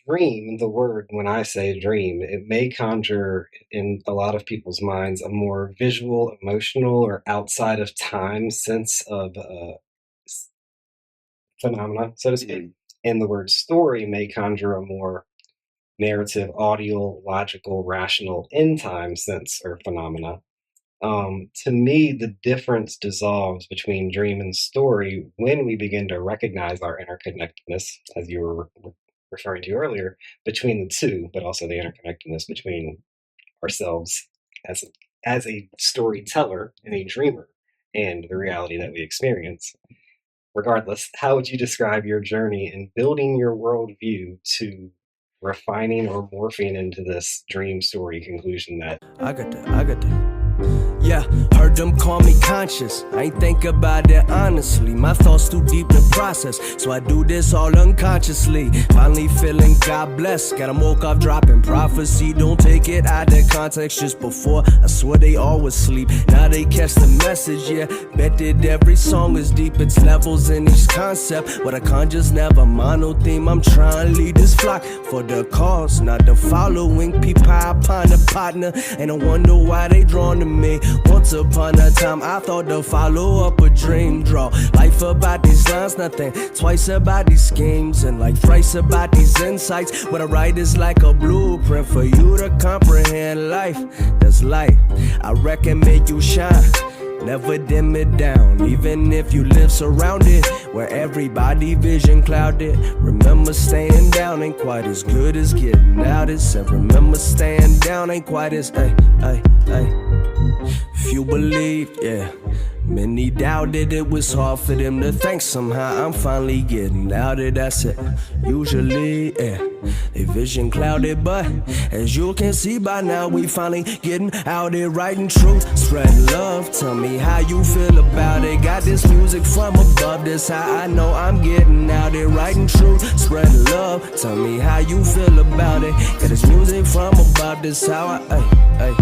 dream, the word, when I say dream, it may conjure in a lot of people's minds a more visual, emotional, or outside of time sense of phenomena, so to speak. And the word story may conjure a more narrative, audio, logical, rational, in time sense or phenomena. To me, the difference dissolves between dream and story when we begin to recognize our interconnectedness, as you were referring to earlier, between the two, but also the interconnectedness between ourselves as a storyteller and a dreamer and the reality that we experience. Regardless, how would you describe your journey in building your worldview to refining or morphing into this dream story conclusion that I got that. Yeah, heard them call me conscious. I ain't think about it honestly. My thoughts too deep to process, so I do this all unconsciously. Finally feeling God bless. Got 'em woke up dropping prophecy. Don't take it out of context. Just before, I swear they always sleep. Now they catch the message, yeah. Bet that every song is deep. It's levels in each concept. But I conjure's never mono theme. I'm trying to lead this flock for the cause, not the following. People upon a partner, and I wonder why they drawn to me. Once upon a time, I thought to follow up a dream draw. Life about these lines, nothing. Twice about these schemes, and like thrice about these insights. What I write is like a blueprint for you to comprehend life. That's light. I reckon make you shine. Never dim it down, even if you live surrounded where everybody vision clouded. Remember staying down ain't quite as good as getting out. It said remember staying down ain't quite as, ay. If you believe, yeah. Many doubted it was hard for them to think somehow I'm finally getting out of that's it. Usually, yeah, they vision clouded, but as you can see by now, we finally getting out there writing truth, spreading love. Tell me how you feel about it. Got this music from above, this how I know I'm getting out there writing truth, spreading love. Tell me how you feel about it. Got this music from above, this how I.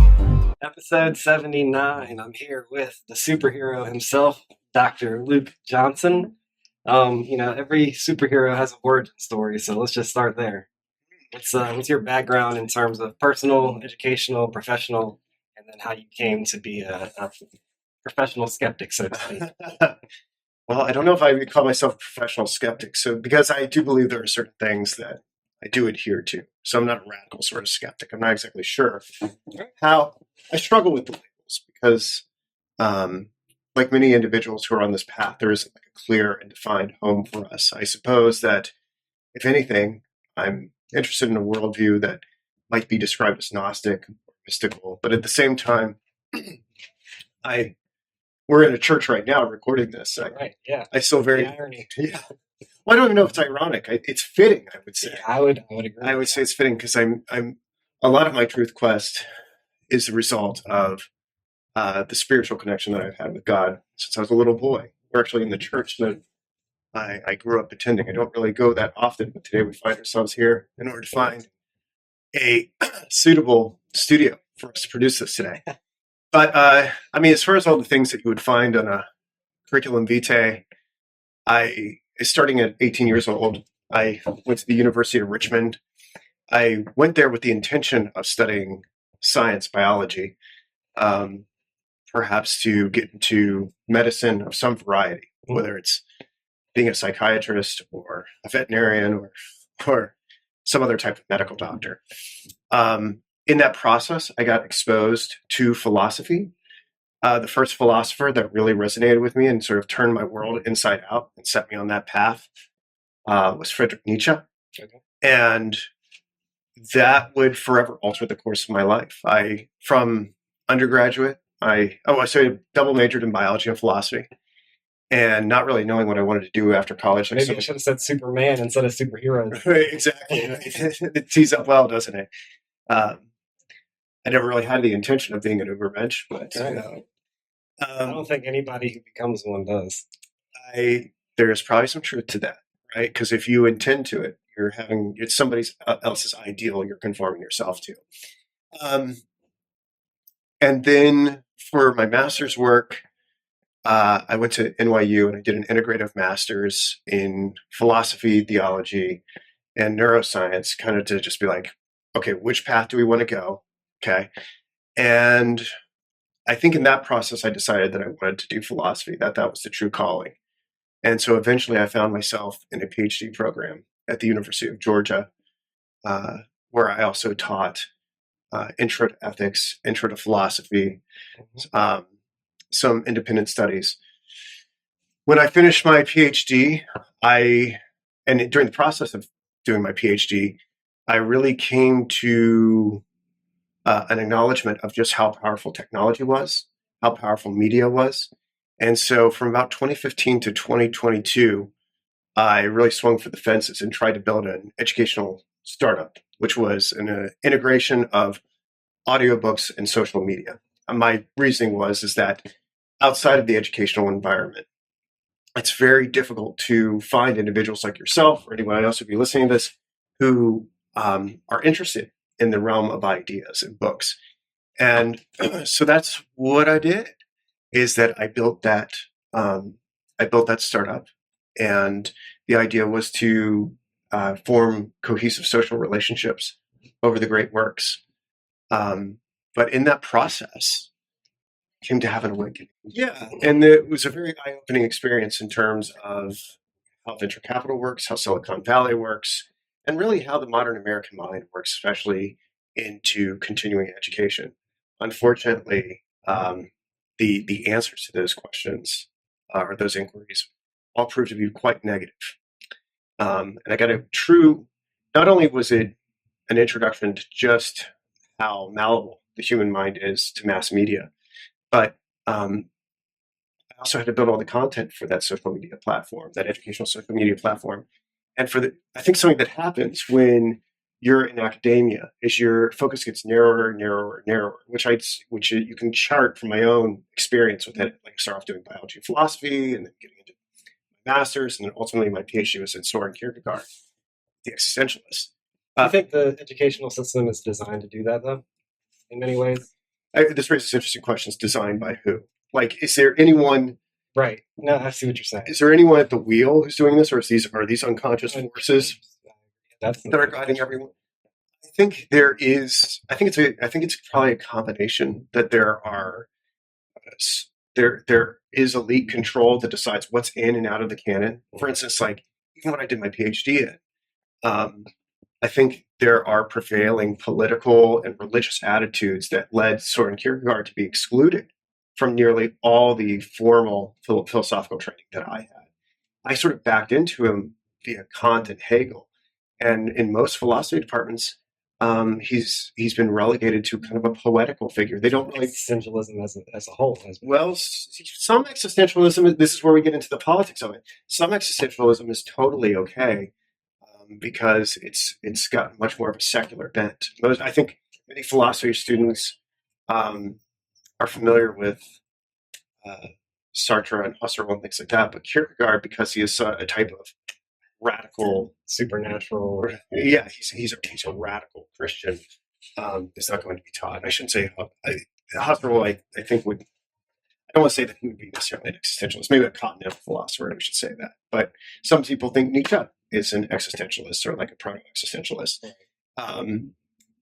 Episode 79. I'm here with the superhero himself, Dr. Luke Johnson. Every superhero has a origin story, so let's just start there. What's your background in terms of personal, educational, professional, and then how you came to be a professional skeptic, so to speak? Well, I don't know if I would call myself a professional skeptic, because I do believe there are certain things that I do adhere to. So I'm not a radical sort of skeptic. I'm not exactly sure how. I struggle with the labels because, like many individuals who are on this path, there isn't like a clear and defined home for us. I suppose that, if anything, I'm interested in a worldview that might be described as Gnostic or mystical, but at the same time, we're in a church right now recording this. Right, yeah. I still very irony. Yeah. Well, I don't even know if it's ironic. It's fitting, I would say. I would agree. I would say it's fitting because I'm a lot of my truth quest is the result of the spiritual connection that I've had with God since I was a little boy. We're actually in the church that I grew up attending. I don't really go that often, but today we find ourselves here in order to find a suitable studio for us to produce this today. But as far as all the things that you would find on a curriculum vitae, starting at 18 years old, I went to the University of Richmond. I went there with the intention of studying science, biology, perhaps to get into medicine of some variety, whether it's being a psychiatrist or a veterinarian or some other type of medical doctor. In that process, I got exposed to philosophy. The first philosopher that really resonated with me and sort of turned my world inside out and set me on that path was Friedrich Nietzsche. Okay. And that would forever alter the course of my life. From undergraduate, I double majored in biology and philosophy, and not really knowing what I wanted to do after college. Maybe I should have said Superman instead of superhero. Exactly. It tees up well, doesn't it? I never really had the intention of being an ubermensch, but I don't think anybody who becomes one does. There's probably some truth to that, right? Because if you intend to it, it's somebody else's ideal you're conforming yourself to. And then for my master's work, I went to NYU and I did an integrative master's in philosophy, theology, and neuroscience, kind of to just be like, okay, which path do we want to go? Okay. And I think in that process, I decided that I wanted to do philosophy, that was the true calling. And so eventually I found myself in a PhD program at the University of Georgia, where I also taught intro to ethics, intro to philosophy, some independent studies. When I finished my PhD, and during the process of doing my PhD, I really came to an acknowledgement of just how powerful technology was, how powerful media was. And so from about 2015 to 2022, I really swung for the fences and tried to build an educational startup, which was an integration of audiobooks and social media. And my reasoning is that outside of the educational environment, it's very difficult to find individuals like yourself or anyone else who'd be listening to this who are interested in the realm of ideas and books. And so that's what I did, is that I built that startup. And the idea was to form cohesive social relationships over the great works. But in that process, came to have an awakening. Yeah, and it was a very eye-opening experience in terms of how venture capital works, how Silicon Valley works, and really how the modern American mind works, especially into continuing education. Unfortunately, the answers to those questions or those inquiries all proved to be quite negative. And I got not only was it an introduction to just how malleable the human mind is to mass media, but I also had to build all the content for that social media platform, that educational social media platform. And I think something that happens when you're in academia is your focus gets narrower, narrower, narrower, which you can chart from my own experience with it. Like I started off doing biology and philosophy, and then getting into my master's, and then ultimately my PhD was in Soren Kierkegaard, the existentialist. I think the educational system is designed to do that, though, in many ways. This raises interesting questions. Designed by who? Like, is there anyone? Right. No, I see what you're saying. Is there anyone at the wheel who's doing this, or are these unconscious forces that are guiding everyone? I think there is. I think it's probably a combination. That there is elite control that decides what's in and out of the canon. For instance, like even when I did my PhD in, I think there are prevailing political and religious attitudes that led Soren Kierkegaard to be excluded from nearly all the formal philosophical training that I had. I sort of backed into him via Kant and Hegel. And in most philosophy departments, he's been relegated to kind of a poetical figure. They don't really... Existentialism as a whole has been. Well, some existentialism, this is where we get into the politics of it. Some existentialism is totally okay. Because it's got much more of a secular bent. I think many philosophy students are familiar with Sartre and Husserl and things like that, but Kierkegaard, because he is a type of radical, supernatural. Yeah, he's a radical Christian. Is not going to be taught. I shouldn't say Husserl. I think would. I don't want to say that he would be necessarily an existentialist. Maybe a continental philosopher. We should say that. But some people think Nietzsche is an existentialist or like a proto-existentialist.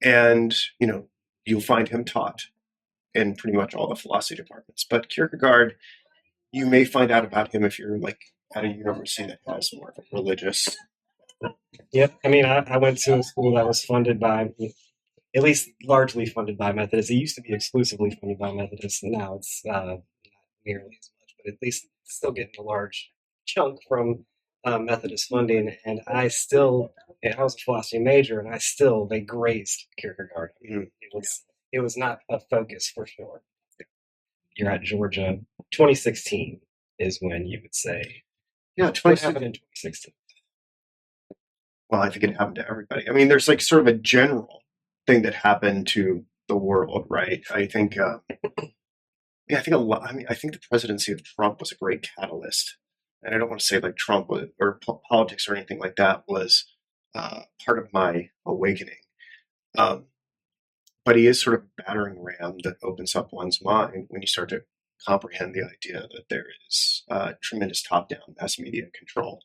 And, you'll find him taught in pretty much all the philosophy departments. But Kierkegaard, you may find out about him if you're like at a university that has more of a religious. Yep. I mean, I went to a school that was funded by, at least largely funded by Methodists. It used to be exclusively funded by Methodists, and now it's not nearly as much, but at least still getting a large chunk from Methodist funding. And I was a philosophy major, and they grazed Kierkegaard. It was not a focus for sure. You're at Georgia. 2016 is when you would say, yeah, what happened in 2016? Well, I think it happened to everybody. I mean, there's like sort of a general thing that happened to the world, right? I think, I think a lot. I mean, I think the presidency of Trump was a great catalyst, and I don't want to say like Trump or politics or anything like that was part of my awakening. But he is sort of a battering ram that opens up one's mind when you start to comprehend the idea that there is tremendous top-down mass media control.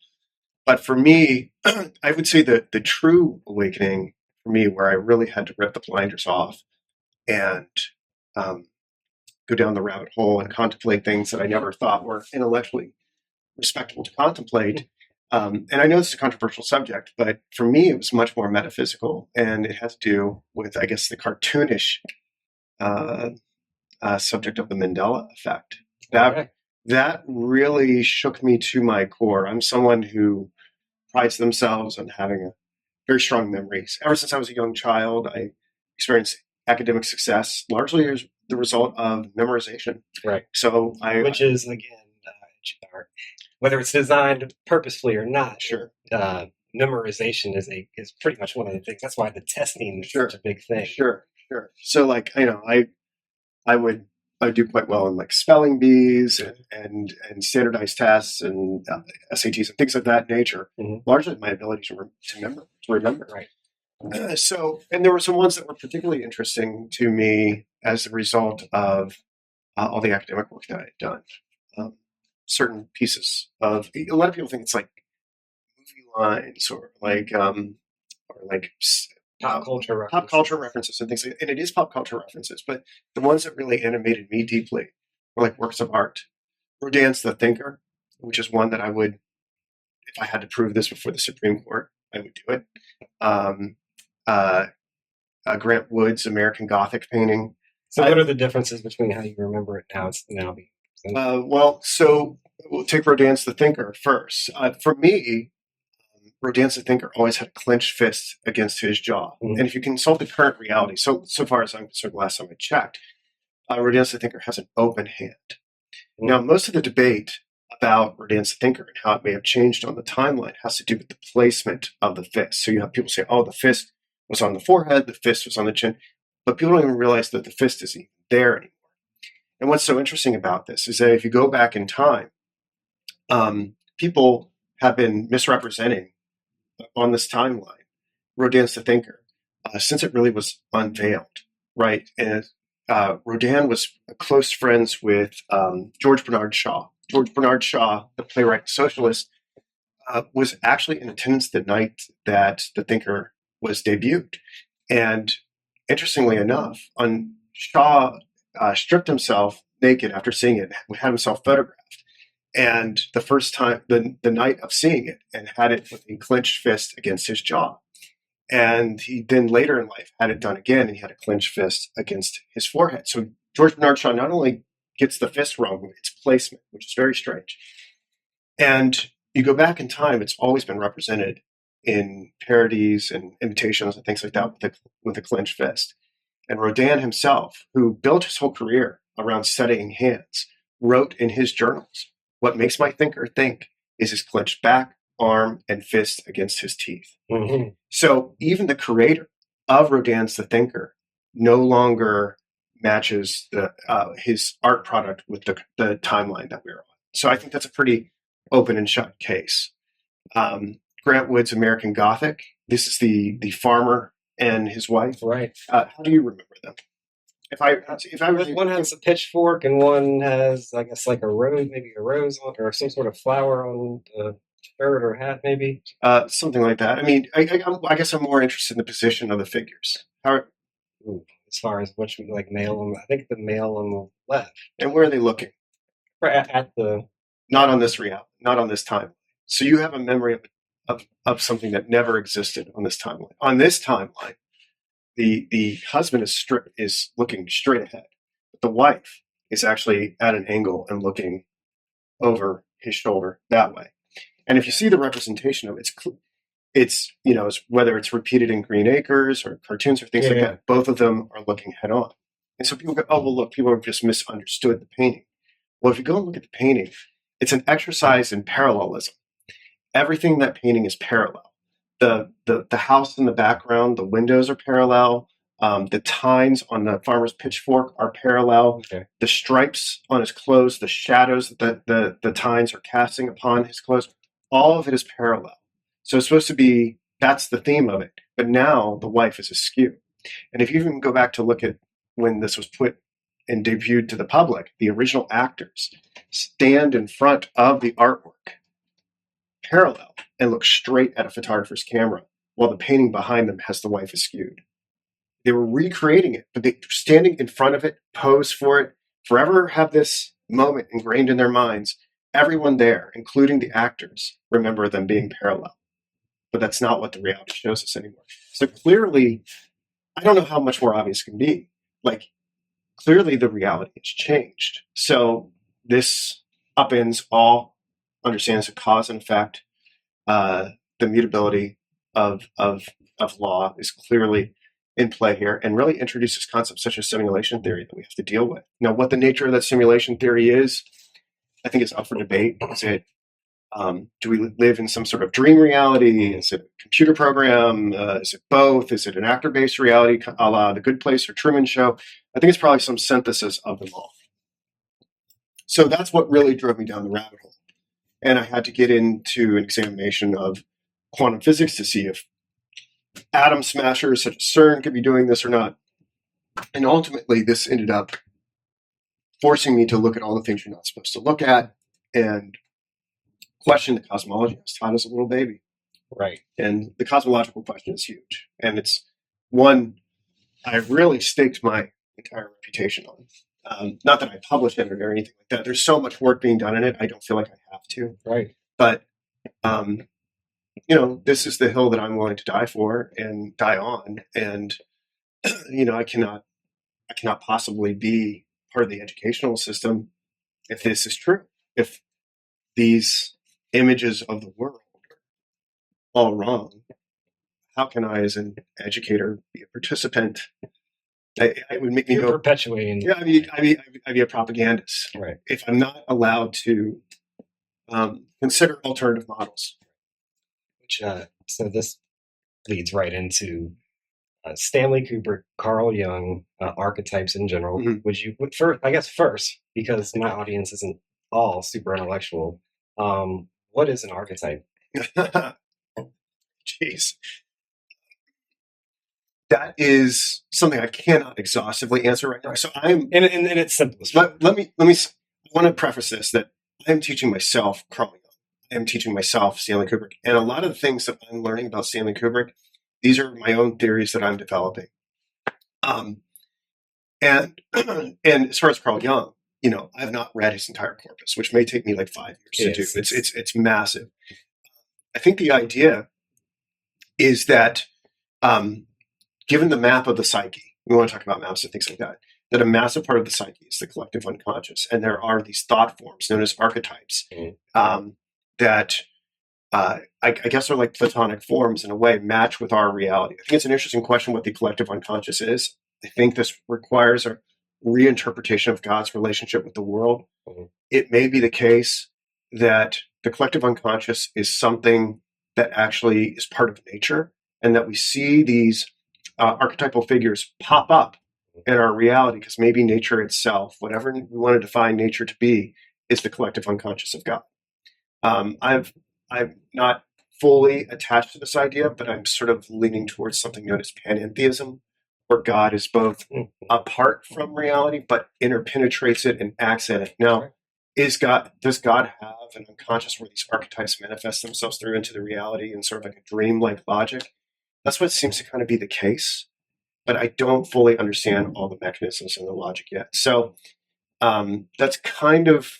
But for me, I would say that the true awakening for me, where I really had to rip the blinders off and go down the rabbit hole and contemplate things that I never thought were intellectually respectable to contemplate. And I know this is a controversial subject, but for me, it was much more metaphysical, and it has to do with, I guess, the cartoonish subject of the Mandela Effect. That really shook me to my core. I'm someone who prides themselves on having a very strong memories. Ever since I was a young child, I experienced academic success largely as the result of memorization. Right. So which is, again, whether it's designed purposefully or not, sure. Memorization is pretty much one of the things. That's why the testing is such a big thing. Sure. So, like, I would do quite well in like spelling bees and standardized tests and SATs and things of that nature. Mm-hmm. Largely my ability to remember. Right. So, and there were some ones that were particularly interesting to me as a result of all the academic work that I had done. Certain pieces of, a lot of people think it's like movie lines or like pop culture references and things like that. And it is pop culture references, but the ones that really animated me deeply were like works of art. Rodin's The Thinker, which is one that I would, if I had to prove this before the Supreme Court, I would do it. Grant Wood's American Gothic painting. So what are the differences between how you remember it now? It's now being so we'll take Rodin's The Thinker first. For me, Rodin's The Thinker always had a clenched fist against his jaw. Mm-hmm. And if you consult the current reality, so far as I'm concerned, last time I checked, Rodin's The Thinker has an open hand. Mm-hmm. Now, most of the debate about Rodin's The Thinker and how it may have changed on the timeline has to do with the placement of the fist. So you have people say, oh, the fist was on the forehead, the fist was on the chin, but people don't even realize that the fist isn't there anymore. And what's so interesting about this is that if you go back in time, people have been misrepresenting on this timeline Rodin's The Thinker since it really was unveiled, right? And Rodin was close friends with George Bernard Shaw. George Bernard Shaw, the playwright and socialist, was actually in attendance the night that The Thinker was debuted. And interestingly enough, Shaw stripped himself naked after seeing it, had himself photographed. And the first time, the night of seeing it, and had it with a clenched fist against his jaw. And he then later in life had it done again, and he had a clenched fist against his forehead. So George Bernard Shaw not only gets the fist wrong, but its placement, which is very strange. And you go back in time, it's always been represented in parodies and imitations and things like that with a clenched fist. And Rodin himself, who built his whole career around studying hands, wrote in his journals, what makes my thinker think is his clenched back, arm, and fist against his teeth. Mm-hmm. So even the creator of Rodin's The Thinker no longer matches his art product with the timeline that we're on. So I think that's a pretty open and shut case. Grant Wood's American Gothic. This is the farmer and his wife. Right. How do you remember them? If I one has a pitchfork and one has, I guess, like a rose, maybe a rose on, or some sort of flower on the shirt or hat, maybe something like that. I mean, I guess I'm more interested in the position of the figures. As far as which, like male, I think the male on the left. And where are they looking? Right at the. Not on this not on this time. So you have a memory of something that never existed on this timeline. On this timeline, the husband is looking straight ahead, but the wife is actually at an angle and looking over his shoulder that way. And if you see the representation of it's whether it's repeated in Green Acres or cartoons or things like that, both of them are looking head on. And so people go, oh, well, look, people have just misunderstood the painting. Well, if you go and look at the painting, it's an exercise in parallelism. Everything in that painting is parallel. The house in the background, the windows are parallel. The tines on the farmer's pitchfork are parallel. Okay. The stripes on his clothes, the shadows that the tines are casting upon his clothes, all of it is parallel. So it's supposed to be, that's the theme of it. But now the wife is askew. And if you even go back to look at when this was put and debuted to the public, the original actors stand in front of the artwork parallel and look straight at a photographer's camera, while the painting behind them has the wife skewed. They were recreating it, but they standing in front of it, pose for it, forever have this moment ingrained in their minds. Everyone there, including the actors, remember them being parallel. But that's not what the reality shows us anymore. So clearly, I don't know how much more obvious it can be. Like, clearly the reality has changed. So this upends all understands of cause and effect. The mutability of law is clearly in play here, and really introduces concepts such as simulation theory that we have to deal with. Now, what the nature of that simulation theory is, I think is up for debate. Is it do we live in some sort of dream reality? Is it a computer program? Is it both? Is it an actor-based reality, a la The Good Place or Truman Show? I think it's probably some synthesis of them all. So that's what really drove me down the rabbit hole. And I had to get into an examination of quantum physics to see if atom smashers such as CERN could be doing this or not. And ultimately, this ended up forcing me to look at all the things you're not supposed to look at and question the cosmology I was taught as a little baby. Right. And the cosmological question is huge. And it's one I really staked my entire reputation on. Not that I publish it or anything like that. There's so much work being done in it, I don't feel like I have to. Right. But, this is the hill that I'm willing to die for and die on. And, I cannot possibly be part of the educational system if this is true. If these images of the world are all wrong, how can I, as an educator, be a participant? It would make me You're perpetuating. Yeah, I'd be a propagandist. Right. If I'm not allowed to consider alternative models. Which so this leads right into Stanley Kubrick, Carl Jung, archetypes in general. Mm-hmm. First, because my audience isn't all super intellectual. What is an archetype? Jeez. That is something I cannot exhaustively answer right now. So I'm in its simplest. Let me. I want to preface this that I am teaching myself Carl Jung. I am teaching myself Stanley Kubrick, and a lot of the things that I'm learning about Stanley Kubrick, these are my own theories that I'm developing. And as far as Carl Jung, I have not read his entire corpus, which may take me like 5 years to do. It's massive. I think the idea is that, given the map of the psyche, we want to talk about maps and things like that a massive part of the psyche is the collective unconscious, and there are these thought forms known as archetypes that I guess are like Platonic forms in a way, match with our reality. I think it's an interesting question what the collective unconscious is. I think this requires a reinterpretation of God's relationship with the world. Mm-hmm. It may be the case that the collective unconscious is something that actually is part of nature, and that we see these archetypal figures pop up in our reality because maybe nature itself, whatever we want to define nature to be, is the collective unconscious of God. I'm not fully attached to this idea, but I'm sort of leaning towards something known as panentheism, where God is both apart from reality, but interpenetrates it and acts in it. Now, does God have an unconscious where these archetypes manifest themselves through into the reality in sort of like a dream-like logic? That's what seems to kind of be the case, but I don't fully understand all the mechanisms and the logic yet. So that's kind of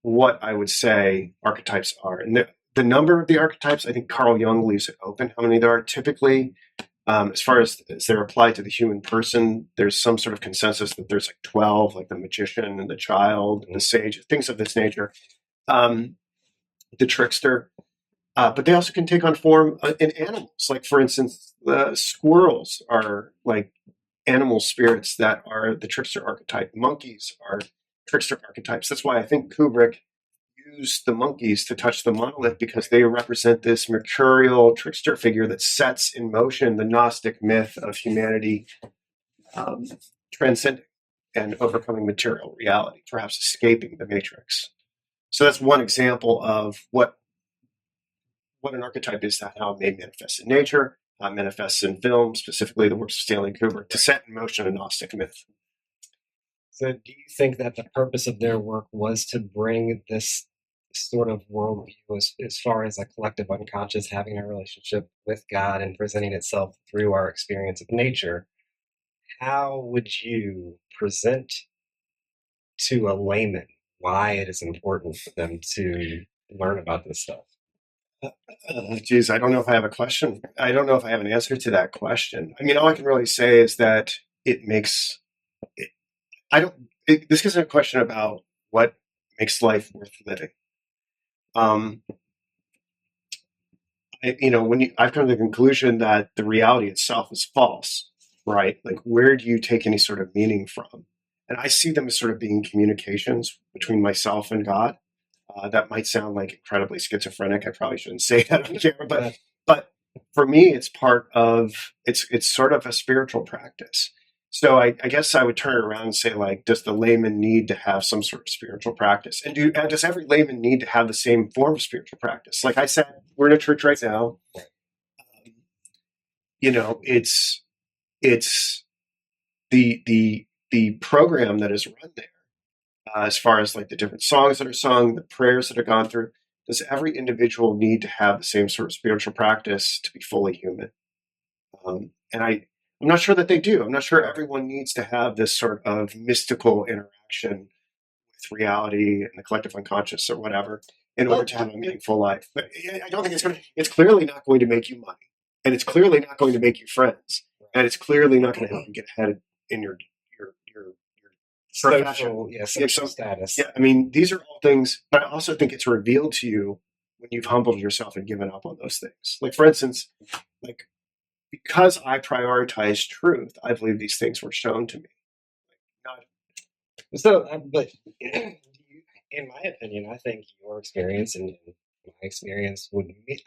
what I would say archetypes are. And the number of the archetypes, I think Carl Jung leaves it open how many there are. Typically, as far as they're applied to the human person, there's some sort of consensus that there's like 12, like the magician and the child and the sage, things of this nature. The trickster. But they also can take on form in animals. Like, for instance, squirrels are like animal spirits that are the trickster archetype. Monkeys are trickster archetypes. That's why I think Kubrick used the monkeys to touch the monolith, because they represent this mercurial trickster figure that sets in motion the Gnostic myth of humanity transcending and overcoming material reality, perhaps escaping the matrix. So that's one example of what an archetype is, that how it may manifest in nature, manifests in film, specifically the works of Stanley Kubrick, to set in motion a Gnostic myth. So do you think that the purpose of their work was to bring this sort of worldview as far as a collective unconscious having a relationship with God and presenting itself through our experience of nature, how would you present to a layman why it is important for them to learn about this stuff? Geez, I don't know if I have a question. I don't know if I have an answer to that question. I mean, all I can really say is that it makes it, I don't. This isn't a question about what makes life worth living. I've come to the conclusion that the reality itself is false, right? Like, where do you take any sort of meaning from? And I see them as sort of being communications between myself and God. That might sound like incredibly schizophrenic. I probably shouldn't say that on camera, but for me, it's it's sort of a spiritual practice. So I guess I would turn it around and say, like, does the layman need to have some sort of spiritual practice? And does every layman need to have the same form of spiritual practice? Like I said, we're in a church right now. It's the program that is run there. As far as like the different songs that are sung, the prayers that are gone through, does every individual need to have the same sort of spiritual practice to be fully human? And I'm not sure that they do. I'm not sure everyone needs to have this sort of mystical interaction with reality and the collective unconscious or whatever in order to have a meaningful life. But I don't think it's clearly not going to make you money. And it's clearly not going to make you friends. And it's clearly not going to help you get ahead in your social status. Yeah, I mean, these are all things, but I also think it's revealed to you when you've humbled yourself and given up on those things. Like, for instance, like, because I prioritize truth, I believe these things were shown to me. But in my opinion, I think your experience and my experience would be,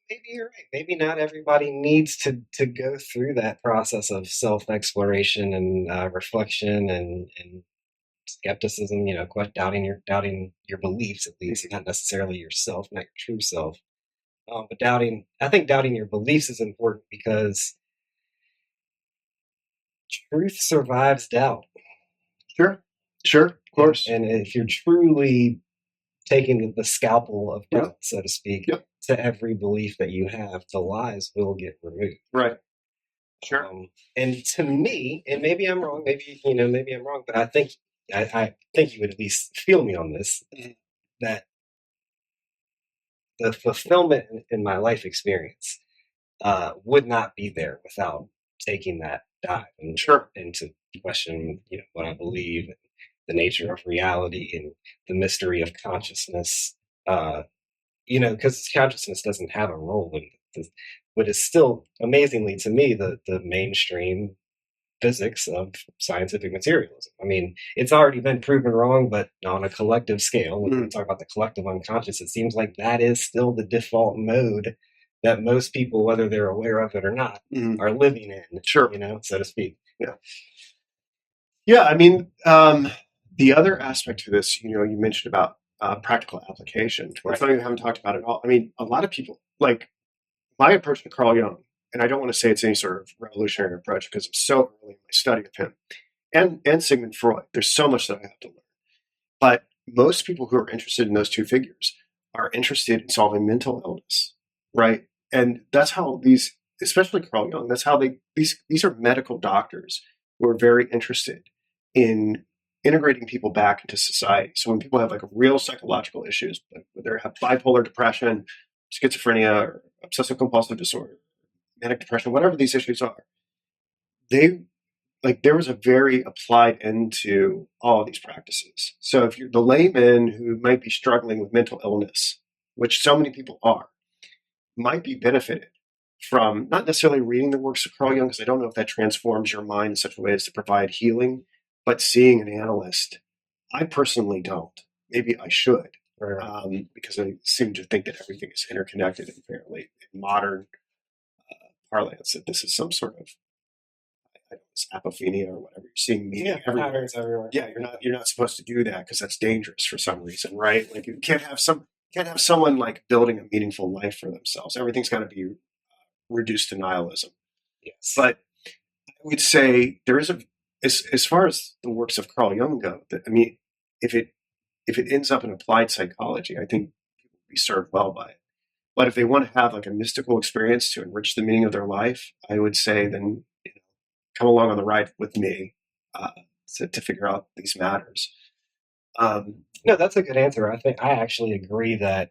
maybe you're right. Maybe not everybody needs to go through that process of self-exploration and reflection and skepticism. Doubting your beliefs, at least, not necessarily yourself, not your true self. But I think doubting your beliefs is important because truth survives doubt. Sure, of course. And if you're truly taking the scalpel of doubt, so to speak, to every belief that you have, the lies will get removed. Right. Sure. And to me, and maybe I'm wrong, maybe I'm wrong, but I think you would at least feel me on this, that the fulfillment in my life experience would not be there without taking that dive into question, what I believe, the nature of reality, and the mystery of consciousness. Because consciousness doesn't have a role in this, but it's still, amazingly to me, the mainstream physics of scientific materialism. I mean, it's already been proven wrong, but on a collective scale, when we talk about the collective unconscious, it seems like that is still the default mode that most people, whether they're aware of it or not, are living in, so to speak. Yeah, I mean, the other aspect to this, you mentioned about practical application. It's something we haven't talked about at all. I mean, a lot of people, like, my approach to Carl Jung, and I don't want to say it's any sort of revolutionary approach because I'm so early in my study of him, and Sigmund Freud. There's so much that I have to learn. But most people who are interested in those two figures are interested in solving mental illness, right? And that's how these, especially Carl Jung, that's how these are medical doctors who are very interested in integrating people back into society. So when people have like real psychological issues, whether they have bipolar depression, schizophrenia, or obsessive compulsive disorder, manic depression, whatever these issues are, there was a very applied end to all of these practices. So if you're the layman who might be struggling with mental illness, which so many people are, might be benefited from not necessarily reading the works of Carl Jung, because I don't know if that transforms your mind in such a way as to provide healing, but seeing an analyst. I personally don't. Maybe I should, because I seem to think that everything is interconnected, and apparently in modern parlance that this is some sort of apophenia or whatever. You're seeing meaning everywhere. Yeah, you're not supposed to do that because that's dangerous for some reason, right? Like, you can't have someone like building a meaningful life for themselves. Everything's got to be reduced to nihilism. Yes. But I would say there is as far as the works of Carl Jung go, I mean, if it if it ends up in applied psychology, I think people will be served well by it. But if they want to have like a mystical experience to enrich the meaning of their life, I would say then come along on the ride with me to figure out these matters. No, that's a good answer. I think I actually agree that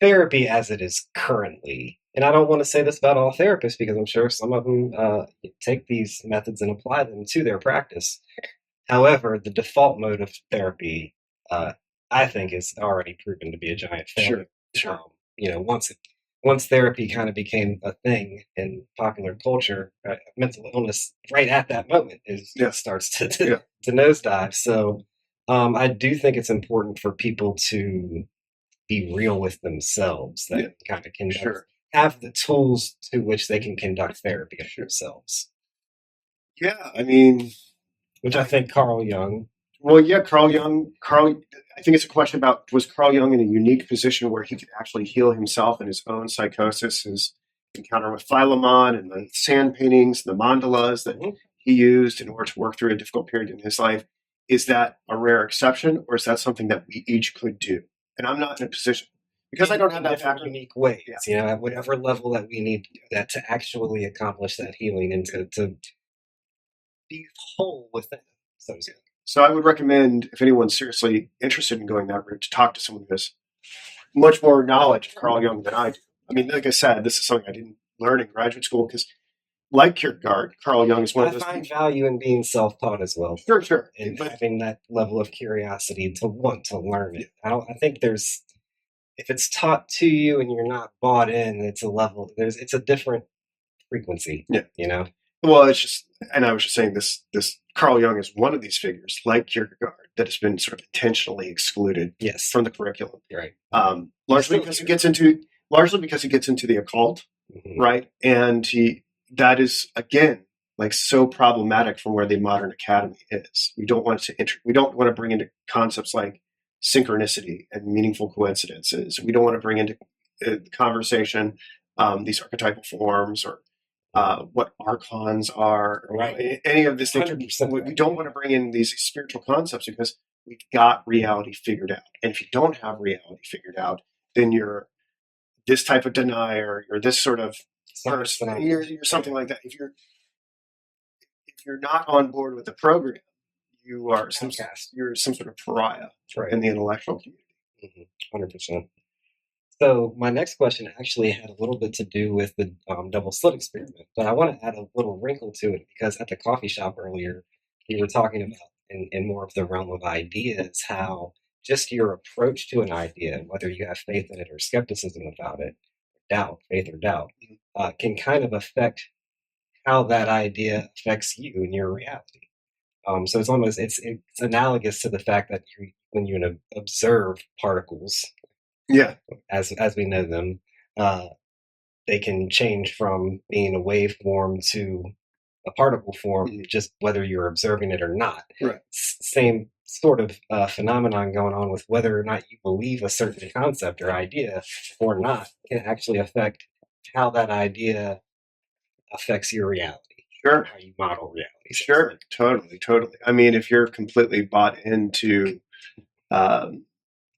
therapy as it is currently, and I don't want to say this about all therapists because I'm sure some of them take these methods and apply them to their practice. However, the default mode of therapy, I think, is already proven to be a giant failure. Sure. Once therapy kind of became a thing in popular culture, mental illness right at that moment starts to nosedive. So I do think it's important for people to be real with themselves, that kind of can have the tools to which they can conduct therapy of themselves. Yeah, I mean, which I think Carl Jung. Well, yeah, Carl Jung. I think it's a question about, was Carl Jung in a unique position where he could actually heal himself in his own psychosis, his encounter with Philemon and the sand paintings, the mandalas that he used in order to work through a difficult period in his life. Is that a rare exception, or is that something that we each could do? And I'm not in a position, because I don't have that factor. Unique ways, at whatever level that we need that to actually accomplish that healing and to be whole within it. So I would recommend, if anyone's seriously interested in going that route, to talk to someone who has much more knowledge of Carl Jung than I do. I mean, like I said, this is something I didn't learn in graduate school because, like Kierkegaard, Carl Jung is one of those. I find value in being self-taught as well. Sure. And having that level of curiosity to want to learn it. I think if it's taught to you and you're not bought in, it's a different frequency. Yeah. Well, it's just, and I was just saying this Carl Jung is one of these figures, like Kierkegaard, that has been sort of intentionally excluded from the curriculum. Right. Largely because he gets into the occult, right? And that is, again, like so problematic from where the modern academy is. We don't want to bring into concepts like synchronicity and meaningful coincidences. We don't want to bring into conversation these archetypal forms or what archons are, right? Any of this thing. We don't want to bring in these spiritual concepts because we've got reality figured out. And if you don't have reality figured out, then you're this type of denier. You're this sort of person. You're something like that. If you're not on board with the program, you are you're some sort of pariah in the intellectual community. 100%. So my next question actually had a little bit to do with the double slit experiment, but I want to add a little wrinkle to it because at the coffee shop earlier, you were talking about in more of the realm of ideas, how just your approach to an idea, whether you have faith in it or skepticism about it, faith or doubt, can kind of affect how that idea affects you and your reality. So it's analogous to the fact that when you observe particles, as we know them, they can change from being a waveform to a particle form, just whether you're observing it or not. Right. Same sort of phenomenon going on with whether or not you believe a certain concept or idea or not can actually affect how that idea affects your reality. Sure. How you model reality. Sure. Totally. I mean, if you're completely bought into kind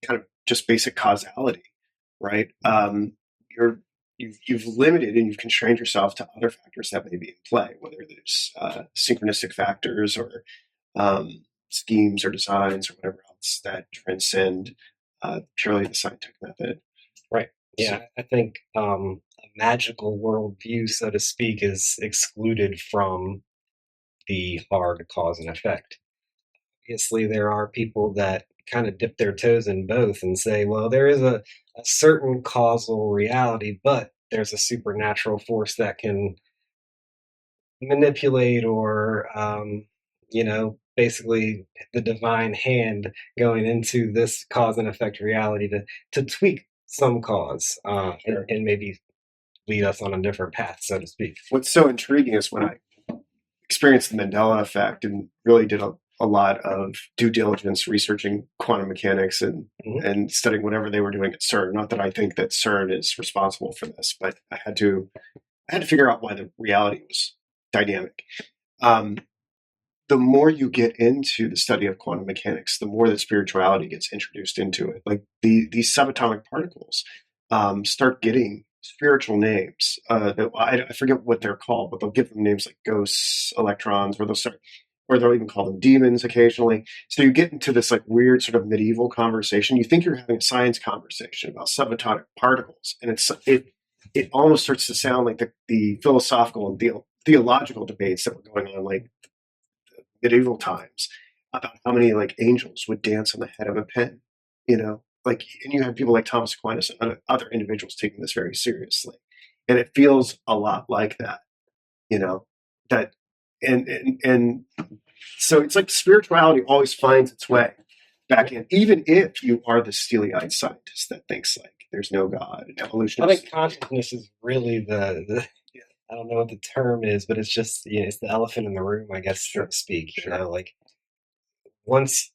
of just basic causality, right? You've limited and you've constrained yourself to other factors that may be in play, whether there's synchronistic factors or schemes or designs or whatever else that transcend purely the scientific method. Right. Yeah, I think a magical worldview, so to speak, is excluded from the hard cause and effect. Obviously, there are people that kind of dip their toes in both and say, well, there is a certain causal reality, but there's a supernatural force that can manipulate or, basically the divine hand going into this cause and effect reality to tweak some cause and maybe lead us on a different path, so to speak. What's so intriguing is when I experienced the Mandela Effect and really did a lot of due diligence researching quantum mechanics and studying whatever they were doing at CERN. Not that I think that CERN is responsible for this, but I had to figure out why the reality was dynamic. the more you get into the study of quantum mechanics, the more that spirituality gets introduced into it. Like these subatomic particles start getting spiritual names. I forget what they're called, but they'll give them names like ghosts, electrons, or they'll even call them demons occasionally. So you get into this like weird sort of medieval conversation. You think you're having a science conversation about subatomic particles, and it almost starts to sound like the philosophical and theological debates that were going on like medieval times about how many like angels would dance on the head of a pin, like, and you have people like Thomas Aquinas and other individuals taking this very seriously, and it feels a lot like that, that, and so it's like spirituality always finds its way back in, even if you are the steely-eyed scientist that thinks like there's no God and evolution. I think consciousness is really the I don't know what the term is, but it's just it's the elephant in the room, I guess, so to speak. Sure. Like once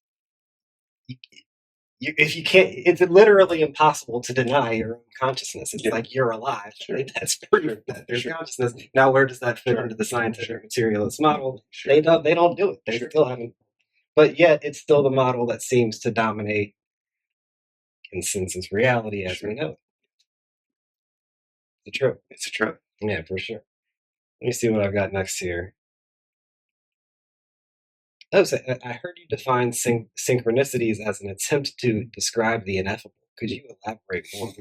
if you can't, it's literally impossible to deny your own consciousness. It's like you're alive. Sure. That's proof that there's consciousness. Now, where does that fit into the scientific materialist model? Sure. They don't do it. They still haven't. But yet, it's still the model that seems to dominate consensus reality as we know it. It's true. It's a trope. Yeah, for sure. Let me see what I've got next here. Oh, so I heard you define synchronicities as an attempt to describe the ineffable. Could you elaborate more?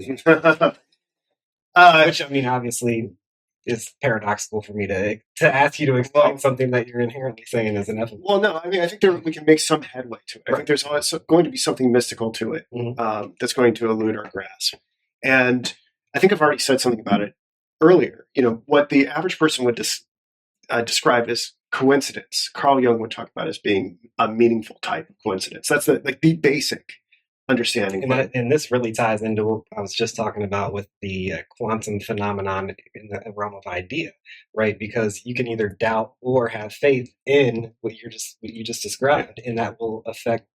Which, I mean, obviously is paradoxical for me to ask you to explain something that you're inherently saying is ineffable. Well, no, I mean, I think we can make some headway to it. I think there's going to be something mystical to it that's going to elude our grasp. And I think I've already said something about it earlier. What the average person would describe as coincidence, Carl Jung would talk about as being a meaningful type of coincidence. That's the basic understanding. And this really ties into what I was just talking about with the quantum phenomenon in the realm of idea, right? Because you can either doubt or have faith in what you just described, and that will affect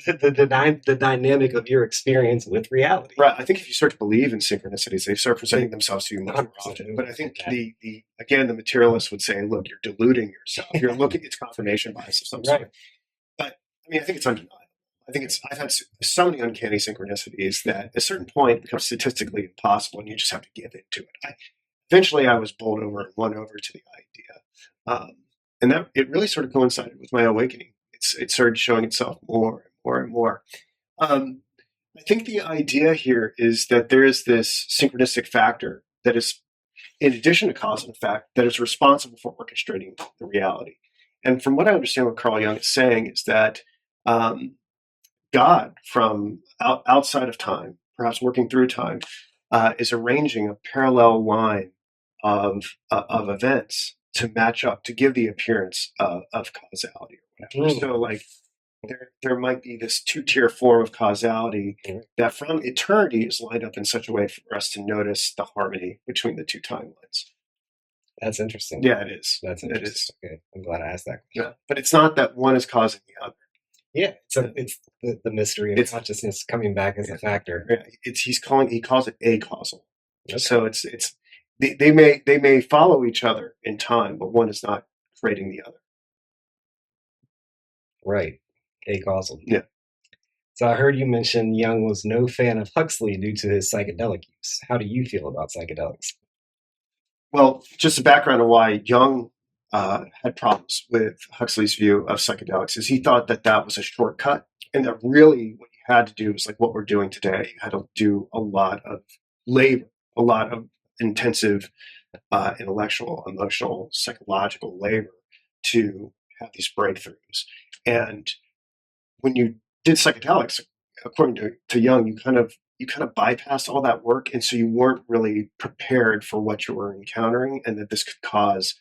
the dynamic of your experience with reality. Right. I think if you start to believe in synchronicities, they start presenting themselves to you much more often. But I think the materialist would say, look, you're deluding yourself. You're looking, it's confirmation bias of some sort. But I mean, I think it's undeniable. I've had so many uncanny synchronicities that at a certain point it becomes statistically impossible and you just have to give into it. Eventually I was bowled over and won over to the idea. And that it really sort of coincided with my awakening. It started showing itself more and more. I think the idea here is that there is this synchronistic factor that is, in addition to cause and effect, that is responsible for orchestrating the reality. And from what I understand what Carl Jung is saying is that God from outside of time, perhaps working through time, is arranging a parallel line of events to match up, to give the appearance of causality or whatever. So like there might be this two-tier form of causality that from eternity is lined up in such a way for us to notice the harmony between the two timelines. That's interesting. Yeah, it is. That's interesting. It is. Okay. I'm glad I asked that question. Yeah, but it's not that one is causing the other. Yeah, it's the mystery of consciousness coming back as a factor. Yeah, he calls it a-causal. Okay. So they may follow each other in time, but one is not creating the other. Right, a-causal. Yeah. So I heard you mention Jung was no fan of Huxley due to his psychedelic use. How do you feel about psychedelics? Well, just the background of why Jung had problems with Huxley's view of psychedelics is he thought that was a shortcut, and that really what you had to do was like what we're doing today. You had to do a lot of labor, a lot of intensive intellectual, emotional, psychological labor to have these breakthroughs. And when you did psychedelics, according to Jung, you kind of bypassed all that work, and so you weren't really prepared for what you were encountering, and that this could cause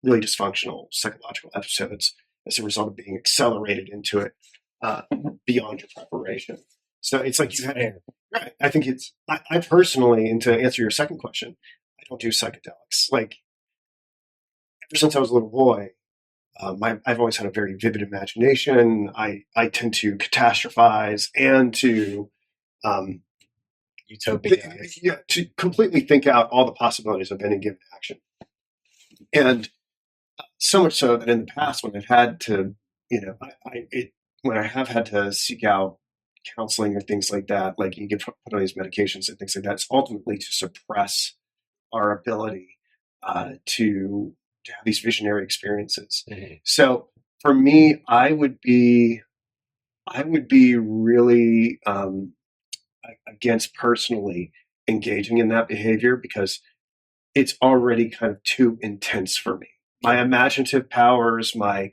really dysfunctional psychological episodes as a result of being accelerated into it beyond your preparation. So it's like right. I think I personally, and to answer your second question, I don't do psychedelics. Like ever since I was a little boy, I've always had a very vivid imagination. I tend to catastrophize and to utopianize. To completely think out all the possibilities of any given action. And So much so that in the past, when I've had to, when I have had to seek out counseling or things like that, like you get put on these medications and things like that, it's ultimately to suppress our ability to have these visionary experiences. Mm-hmm. So for me, I would be really against personally engaging in that behavior, because it's already kind of too intense for me. My imaginative powers, my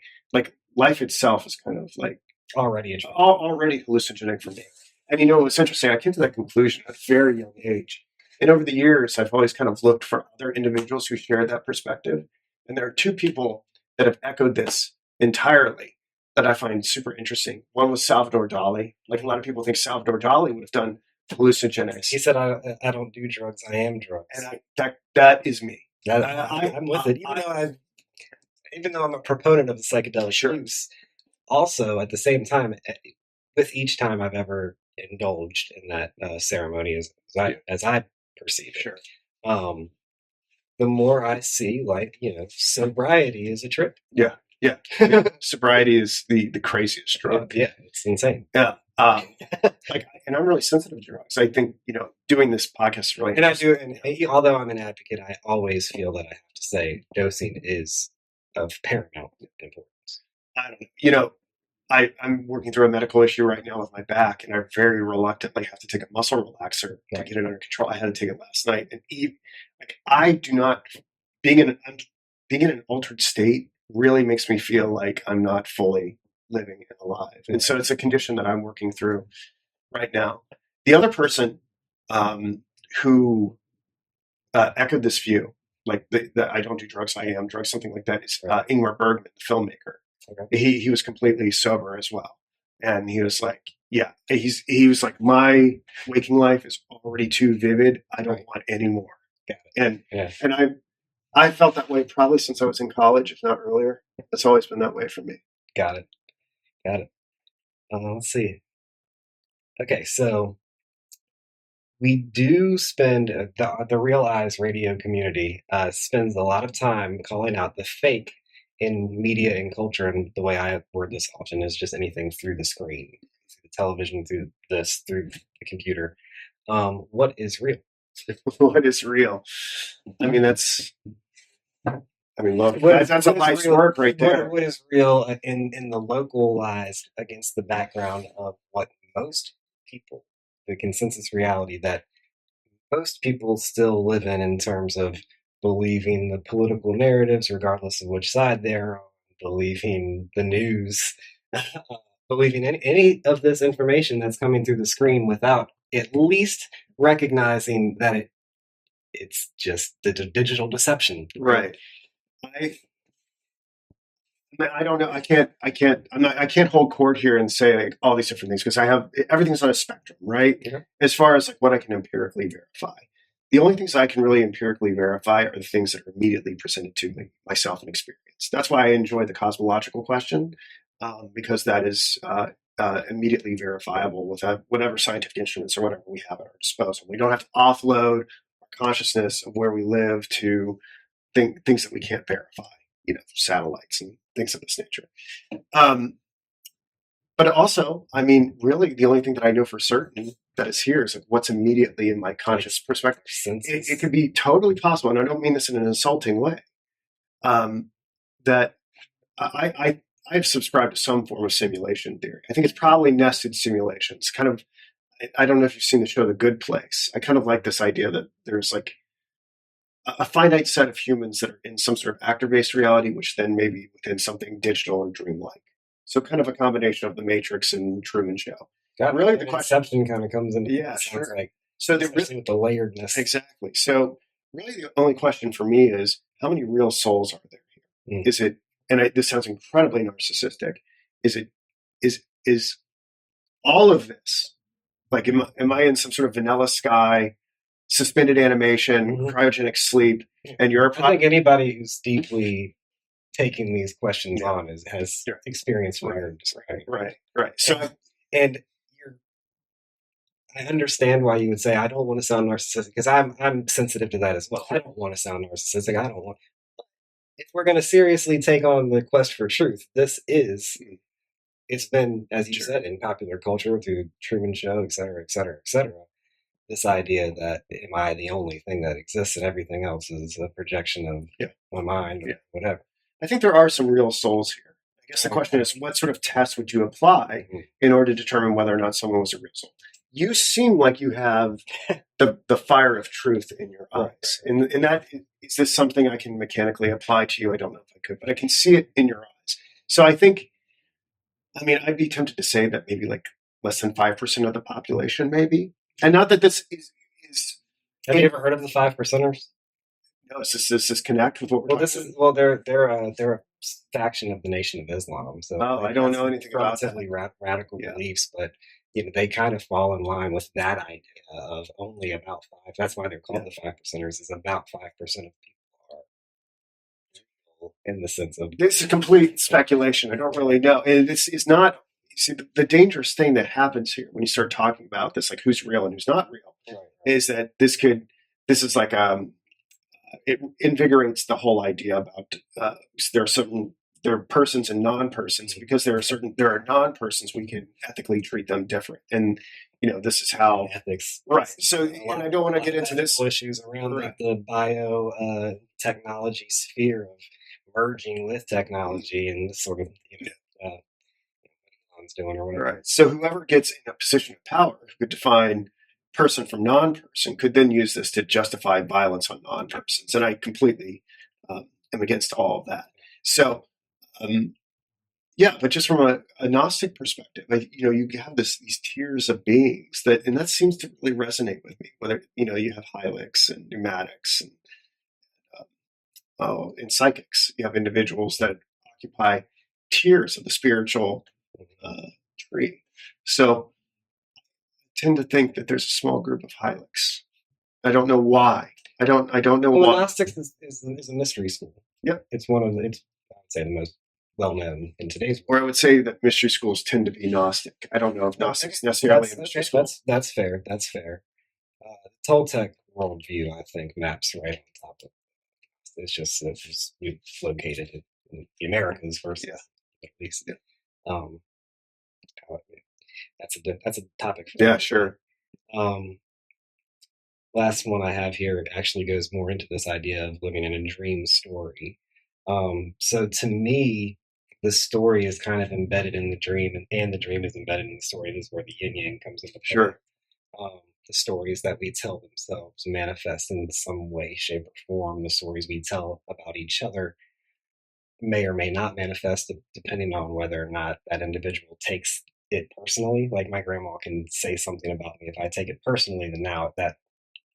life itself is kind of like Already hallucinogenic for me. And what's interesting, I came to that conclusion at a very young age. And over the years, I've always kind of looked for other individuals who share that perspective. And there are two people that have echoed this entirely that I find super interesting. One was Salvador Dalí. Like, a lot of people think Salvador Dalí would have done hallucinogenics. He said, I don't do drugs, I am drugs. And that is me. I'm with it. Even though I'm a proponent of the psychedelic use, also at the same time, with each time I've ever indulged in that ceremony, as I perceive it, the more I see, sobriety is a trip. Yeah. Sobriety is the craziest drug. Yeah, it's insane. Yeah. And I'm really sensitive to drugs. I think, doing this podcast is really interesting. And although I'm an advocate, I always feel that I have to say dosing is of paramount importance. I don't know. I'm working through a medical issue right now with my back, and I very reluctantly have to take a muscle relaxer to get it under control. I had to take it last night, and I do not being in an altered state really makes me feel like I'm not fully living and alive, and so it's a condition that I'm working through right now. The other person who echoed this view, like that I don't do drugs, I am drugs, something like that, is Ingmar Bergman, the filmmaker. Okay. He was completely sober as well, and he was like, he was like, my waking life is already too vivid. I don't want any more. And I felt that way probably since I was in college, if not earlier. It's always been that way for me. Got it. Let's see. Okay, so we do spend the Real Eyes radio community spends a lot of time calling out the fake in media and culture, and the way I word this often is just anything through the screen, through the television, through the computer. What is real? What is real? I mean, that's a nice word right there. What is real in the localized against the background of what most people, the consensus reality that most people still live in terms of believing the political narratives, regardless of which side they're on, believing the news, believing any of this information that's coming through the screen without at least recognizing that it's just the digital deception. Right. I don't know. I can't hold court here and say like all these different things, because everything's on a spectrum, right? Yeah. As far as like what I can empirically verify. The only things I can really empirically verify are the things that are immediately presented to me, myself and experience. That's why I enjoy the cosmological question, because that is immediately verifiable with whatever scientific instruments or whatever we have at our disposal. We don't have to offload our consciousness of where we live to things that we can't verify, satellites and things of this nature. But also, I mean, really, the only thing that I know for certain that is here is like what's immediately in my conscious perspective. It could be totally possible, and I don't mean this in an insulting way, that I've subscribed to some form of simulation theory. I think it's probably nested simulations. Kind of, I don't know if you've seen the show The Good Place. I kind of like this idea that there's like a finite set of humans that are in some sort of actor-based reality, which then maybe within something digital or dreamlike. So kind of a combination of The Matrix and Truman Show. Really, the conception kind of comes into sure. Like, so they're really with the layeredness. Exactly. So really, the only question for me is how many real souls are there here? Is it? And this sounds incredibly narcissistic. Is all of this like? Am I in some sort of vanilla sky, suspended animation, cryogenic sleep? And you're I think anybody who's deeply taking these questions on has experienced what you're describing. Right. So I understand why you would say I don't want to sound narcissistic, because I'm sensitive to that as well. I don't want to sound narcissistic. I don't want. if we're going to seriously take on the quest for truth, it's been, as you said, in popular culture through Truman Show, et cetera, et cetera, et cetera. This idea that am I the only thing that exists and everything else is a projection of my mind or whatever. I think there are some real souls here. I guess the question is, what sort of test would you apply in order to determine whether or not someone was a real soul? You seem like you have the fire of truth in your eyes. And that, is this something I can mechanically apply to you? I don't know if I could, but I can see it in your eyes. So I think, I'd be tempted to say that maybe like less than 5% of the population, maybe. And not that this is have you ever heard of the 5%ers? No, does this connect with what we're talking about? They're a faction of the Nation of Islam. So I don't know anything about relatively radical beliefs, but they kind of fall in line with that idea of only about 5. That's why they're called the 5%ers. Is about 5% of people are in the sense of this is complete speculation. I don't really know, and this is not. You see, the dangerous thing that happens here when you start talking about this, like who's real and who's not real, is that this is like it invigorates the whole idea about there are persons and non-persons, because there are non-persons, we can ethically treat them different, and this is how ethics, right? So, and I don't want to get into this issues around the bio technology sphere of merging with technology and sort of doing or whatever. Right. So whoever gets in a position of power who could define person from non-person could then use this to justify violence on non-persons, and I completely am against all of that. So, but just from a Gnostic perspective, you have these tiers of beings and that seems to really resonate with me. Whether you have hylics and pneumatics and psychics, you have individuals that occupy tiers of the spiritual tree. So I tend to think that there's a small group of hylics. I don't know why. I don't know why. Gnostics is a mystery school. Yep. It's I would say the most well-known in today's world. Or I would say that mystery schools tend to be Gnostic. I don't know if Gnostic's necessarily a mystery school. That's fair. That's fair. The Toltec worldview, I think, maps right on top of it. It's just located in the Americas versus at least. Yeah. That's a topic. Sure. Last one I have here actually goes more into this idea of living in a dream story. So to me, the story is kind of embedded in the dream, and the dream is embedded in the story. This is where the yin yang comes into play. Sure. The stories that we tell themselves manifest in some way, shape, or form. The stories we tell about each other may or may not manifest, depending on whether or not that individual takes it personally. Like my grandma can say something about me. If I take it personally, then now that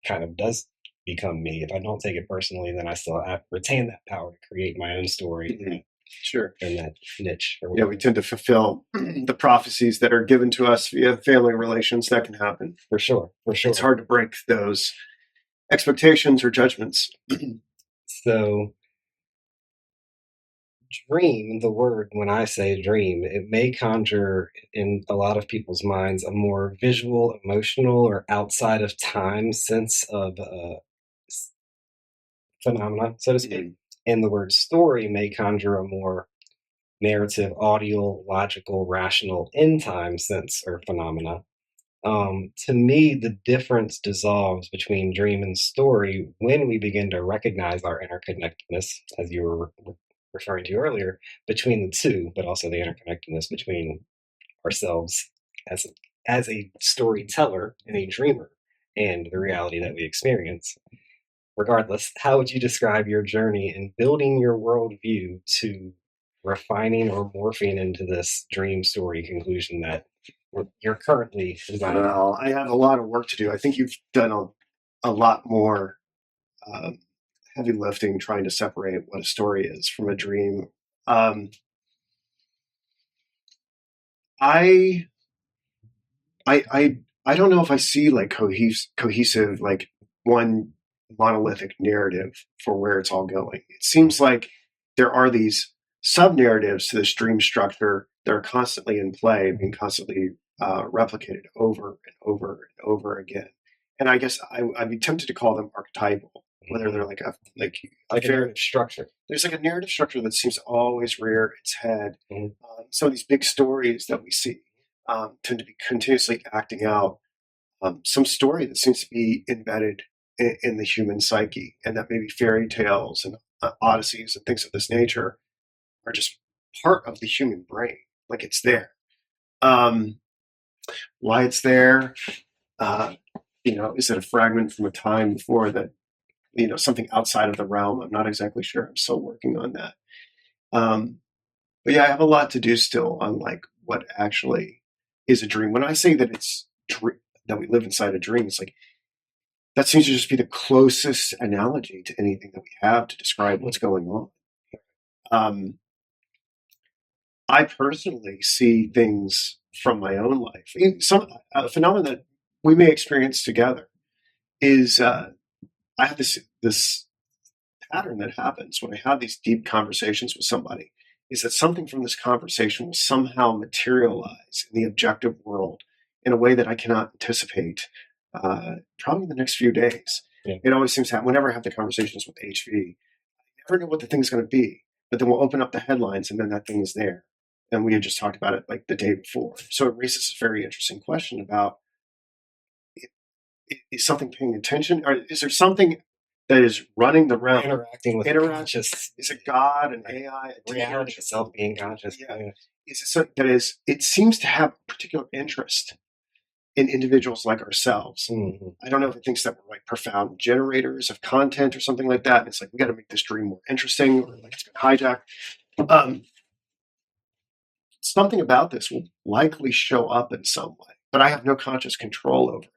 kind of does become me. If I don't take it personally, then I still retain that power to create my own story. Mm-hmm. Sure. In that niche. We tend to fulfill the prophecies that are given to us via family relations. That can happen. For sure. It's hard to break those expectations or judgments. So, dream, the word, when I say dream, it may conjure in a lot of people's minds a more visual, emotional, or outside of time sense of phenomena, so to speak. And the word story may conjure a more narrative, audio, logical, rational, in-time sense or phenomena. To me, the difference dissolves between dream and story when we begin to recognize our interconnectedness, as you were referring to earlier, between the two, but also the interconnectedness between ourselves as a storyteller and a dreamer and the reality that we experience. Regardless, how would you describe your journey in building your worldview to refining or morphing into this dream story conclusion that you're currently designing? Well, I have a lot of work to do. I think you've done a lot more heavy lifting trying to separate what a story is from a dream. I don't know if I see like cohesive like one monolithic narrative for where it's all going. It seems like there are these sub-narratives to this dream structure that are constantly in play, being constantly replicated over and over and over again. And I guess I'd be tempted to call them archetypal. whether they're like a narrative structure. There's like a narrative structure that seems to always rear its head. Some of these big stories that we see tend to be continuously acting out some story that seems to be embedded in the human psyche, and that maybe fairy tales and odysseys and things of this nature are just part of the human brain. Like it's there. Why it's there, is it a fragment from a time before that, something outside of the realm? I'm not exactly sure. I'm still working on that. But yeah, I have a lot to do still on like what actually is a dream. When I say that it's that we live inside a dream, it's like that seems to just be the closest analogy to anything that we have to describe what's going on. I personally see things from my own life. Some phenomenon that we may experience together is I have this pattern that happens when I have these deep conversations with somebody, is that something from this conversation will somehow materialize in the objective world in a way that I cannot anticipate probably in the next few days. Yeah. It always seems to happen whenever I have the conversations with HV. I never know what the thing's going to be, but then we'll open up the headlines and then that thing is there. And we had just talked about it like the day before. So it raises a very interesting question about, is something paying attention? Or is there something that is running the realm? Interacting with conscious. Is it God, an AI? Reality itself being conscious. Yeah. Is it something that is, it seems to have particular interest in individuals like ourselves. Mm-hmm. I don't know if it thinks that we're like profound generators of content or something like that. And it's like, we got to make this dream more interesting, or like it's been hijacked. Something about this will likely show up in some way, but I have no conscious control over it.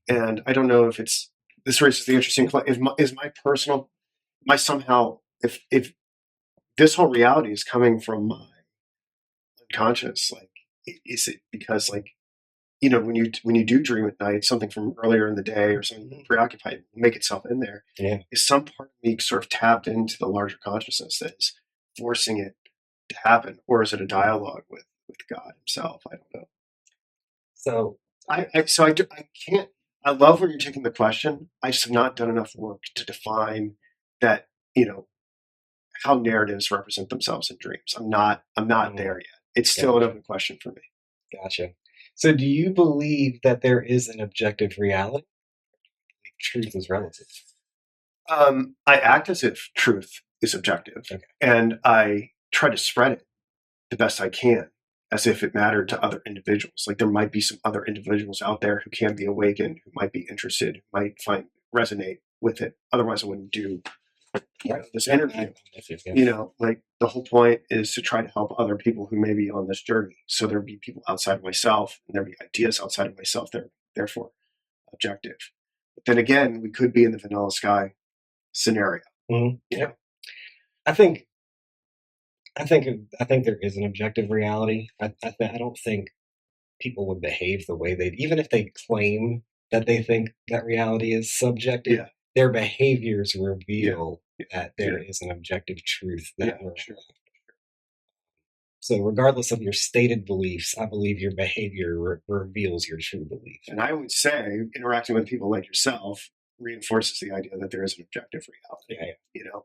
And I don't know if this raises the interesting question, is my personal, somehow, if this whole reality is coming from my unconscious, like, is it because like, when you do dream at night, something from earlier in the day or something preoccupied will make itself in there. Yeah. Is some part of me sort of tapped into the larger consciousness that is forcing it to happen, or is it a dialogue with God himself? I don't know. So I can't. I love where you're taking the question. I just have not done enough work to define that. How narratives represent themselves in dreams. I'm not there yet. It's still an open question for me. Gotcha. So do you believe that there is an objective reality? Truth is relative. I act as if truth is objective, and I try to spread it the best I can, as if it mattered to other individuals. Like there might be some other individuals out there who can be awakened, who might be interested, who might resonate with it. Otherwise, I wouldn't do this interview. Like the whole point is to try to help other people who may be on this journey. So there'll be people outside of myself, and there'll be ideas outside of myself that are therefore objective. But then again, we could be in the vanilla sky scenario. Mm-hmm. Yeah. I think there is an objective reality. I don't think people would behave the way even if they claim that they think that reality is subjective. Yeah. Their behaviors reveal that there is an objective truth that we're after. So regardless of your stated beliefs, I believe your behavior reveals your true belief. And I would say interacting with people like yourself reinforces the idea that there is an objective reality.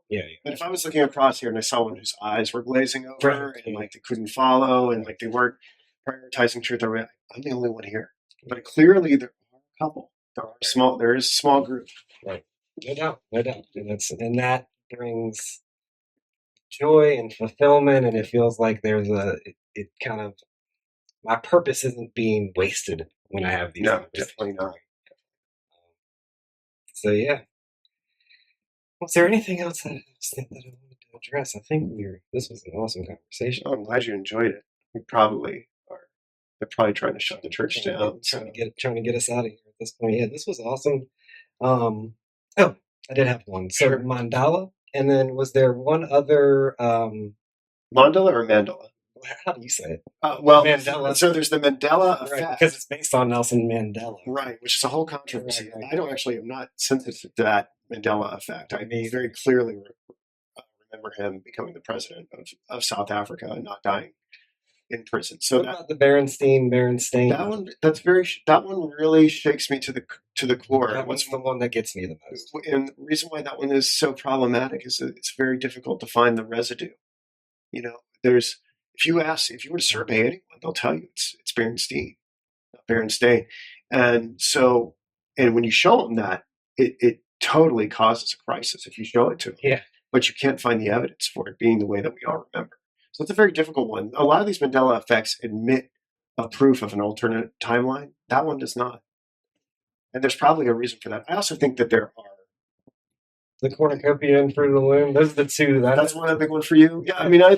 Yeah. But if I was looking across here and I saw one whose eyes were glazing over and like they couldn't follow and like they weren't prioritizing truth, I'm the only one here. But clearly there are a couple. There is a small group. Right. No doubt. And that brings joy and fulfillment, and it feels like there's it kind of, my purpose isn't being wasted when I have these. No, definitely not. So yeah. Was there anything else that I wanted to address? I think this was an awesome conversation. Oh, I'm glad you enjoyed it. We probably are. They're probably trying to shut the church down. Trying to get us out of here at this point. Yeah, this was awesome. I did have one. So sure. Mandela, and then was there one other? Mandela or Mandela? How do you say it? Mandela. So there's the Mandela Effect. Right, because it's based on Nelson Mandela. Right, which is a whole controversy. Right. I'm not sensitive to that Mandela Effect. I very clearly remember him becoming the president of South Africa and not dying in prison. So what about the Berenstain? That one really shakes me to the core. What's the one that gets me the most? And the reason why that one is so problematic is that it's very difficult to find the residue. If you were to survey anyone, they'll tell you it's Berenstain, not Berenstain. And so, and when you show them that, it totally causes a crisis if you show it to them. Yeah. But you can't find the evidence for it being the way that we all remember. So it's a very difficult one. A lot of these Mandela effects admit a proof of an alternate timeline. That one does not. And there's probably a reason for that. I also think that there are the cornucopia and Fruit of the Loom. Those are the two. That's one big one for you. Yeah, I mean, I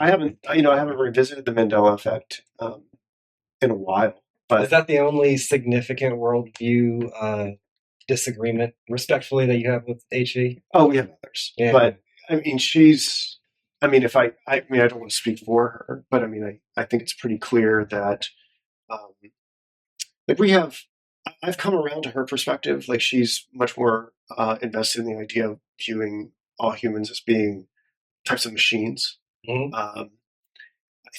haven't revisited the Mandela effect in a while. But is that the only significant worldview disagreement, respectfully, that you have with HE? Oh, we have others. Yeah. But I mean, I don't want to speak for her, but I mean, I think it's pretty clear that I've come around to her perspective. Like, she's much more invested in the idea of viewing all humans as being types of machines. Mm-hmm. I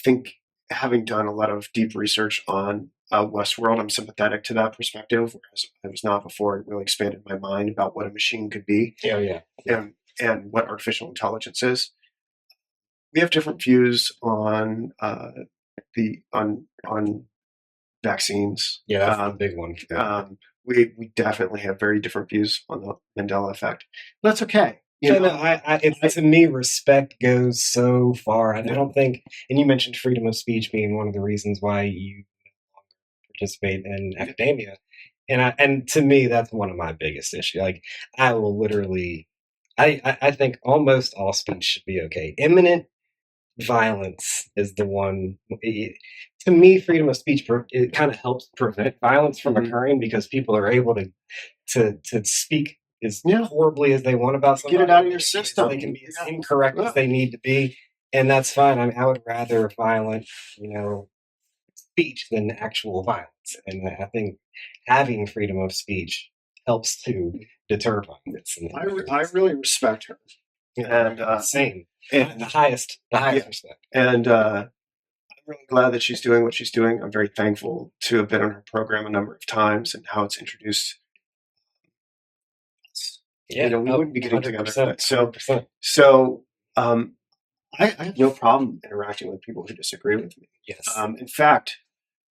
think, having done a lot of deep research on Westworld, I'm sympathetic to that perspective, whereas I was not before. It really expanded my mind about what a machine could be. Yeah. And what artificial intelligence is. We have different views on vaccines. Yeah, that's the big one. We definitely have very different views on the Mandela effect. But that's okay. To me, respect goes so far. And I don't think, and you mentioned freedom of speech being one of the reasons why you participate in academia. And to me, that's one of my biggest issues. Like, I will literally, I think almost all speech should be okay. Imminent violence is the one. To me, freedom of speech, it kind of helps prevent violence from occurring, because people are able to speak as horribly as they want about something. Get it out of your system. They can be as incorrect as they need to be, and that's fine. I would rather violent, speech than actual violence, and I think having freedom of speech helps to deter violence. I really respect her. And same. And the highest respect. And I'm really glad that she's doing what she's doing. I'm very thankful to have been on her program a number of times and how it's introduced. Yeah, we wouldn't be getting together. 100%. So I have no problem interacting with people who disagree with me. Yes. In fact,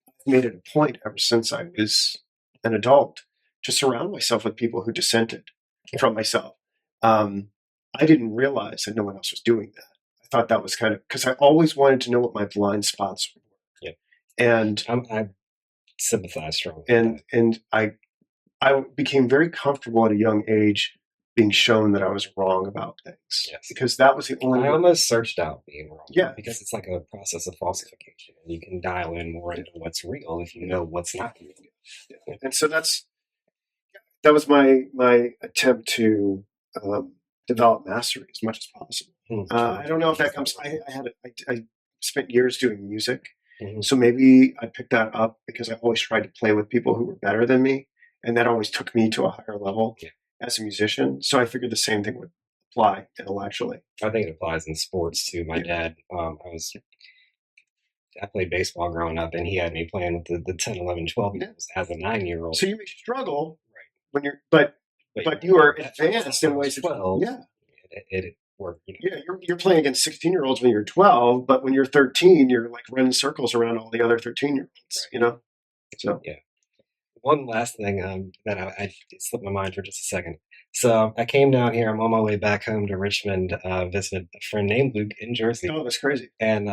I've made it a point ever since I was an adult to surround myself with people who dissented from myself. I didn't realize that no one else was doing that. I thought that was kind of, because I always wanted to know what my blind spots were. Yeah. And I sympathize strongly. And I became very comfortable at a young age being shown that I was wrong about things. Yes. Because that was the only I almost searched out being wrong. Yeah. Because it's like a process of falsification. And you can dial in more into what's real if you know what's not real. Yeah. And so that was my attempt to develop mastery as much as possible. I don't know if that comes. I spent years doing music, so maybe I picked that up because I always tried to play with people who were better than me, and that always took me to a higher level as a musician. So I figured the same thing would apply intellectually. I think it applies in sports too. My dad, I played baseball growing up, and he had me playing with the 10, 11, 12-year-olds as a 9-year-old. So you may struggle when you're, but you are advanced in ways. 12. Yeah, it worked. Yeah, you're playing against 16-year-olds when you're 12, but when you're 13, you're like running circles around all the other 13-year-olds. Right. So yeah. One last thing that I slipped my mind for just a second. So I came down here. I'm on my way back home to Richmond. Visited a friend named Luke in Jersey. Oh, that's crazy. And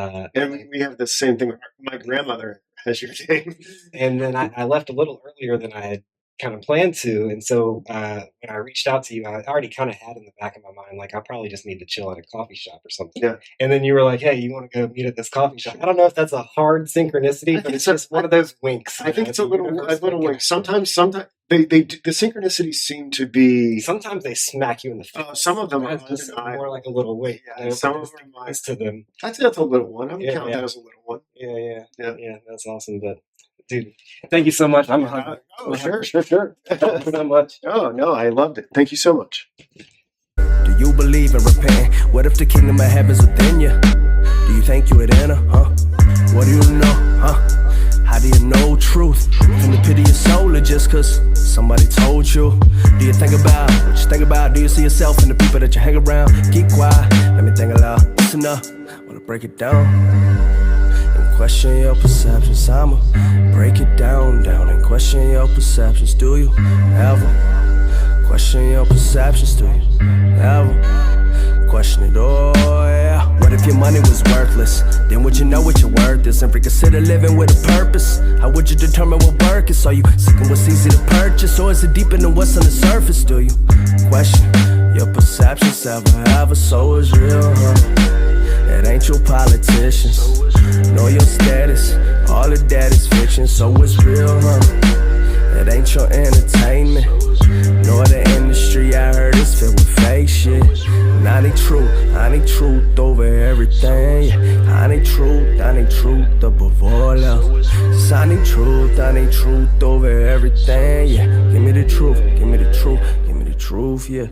we have the same thing. My grandmother has your name. And then I left a little earlier than I had kind of planned to. And so when I reached out to you, I already kind of had in the back of my mind, like, I probably just need to chill at a coffee shop or something. Yeah. And then you were like, hey, you want to go meet at this coffee shop? I don't know if that's a hard synchronicity, but it's just one of those winks. I think it's a little wink. Sometimes the synchronicities seem to be. Sometimes they smack you in the face. Some of them are just more like a little wink. Yeah, some of them are to them. That's a little one. I would count that as a little one. Yeah. That's awesome. But dude, thank you so much. Sure. Thank you so much. Oh no, I loved it. Thank you so much. Do you believe in repenting? What if the kingdom of heaven's within you? Do you think you would enter? What do you know, huh? How do you know truth? From the pit of your soul or just cause somebody told you? Do you think about what you think about? Do you see yourself in the people that you hang around? Keep quiet, let me think aloud. Listen up, wanna break it down and question your perceptions. I'ma break it down and question your perceptions. Do you ever question your perceptions? Do you ever question it? Oh yeah. What if your money was worthless? Then would you know what your worth is and reconsider living with a purpose? How would you determine what work is? Are you seeking what's easy to purchase, or is it deeper than what's on the surface? Do you question your perceptions? Ever so is real, huh? It ain't your politicians, nor your status. All of that is fiction, so it's real, huh? It ain't your entertainment, nor the industry. I heard it's filled with fake shit. And I need truth over everything. I need truth above all else. Just I need truth over everything. Yeah, give me the truth, give me the truth, give me the truth, yeah.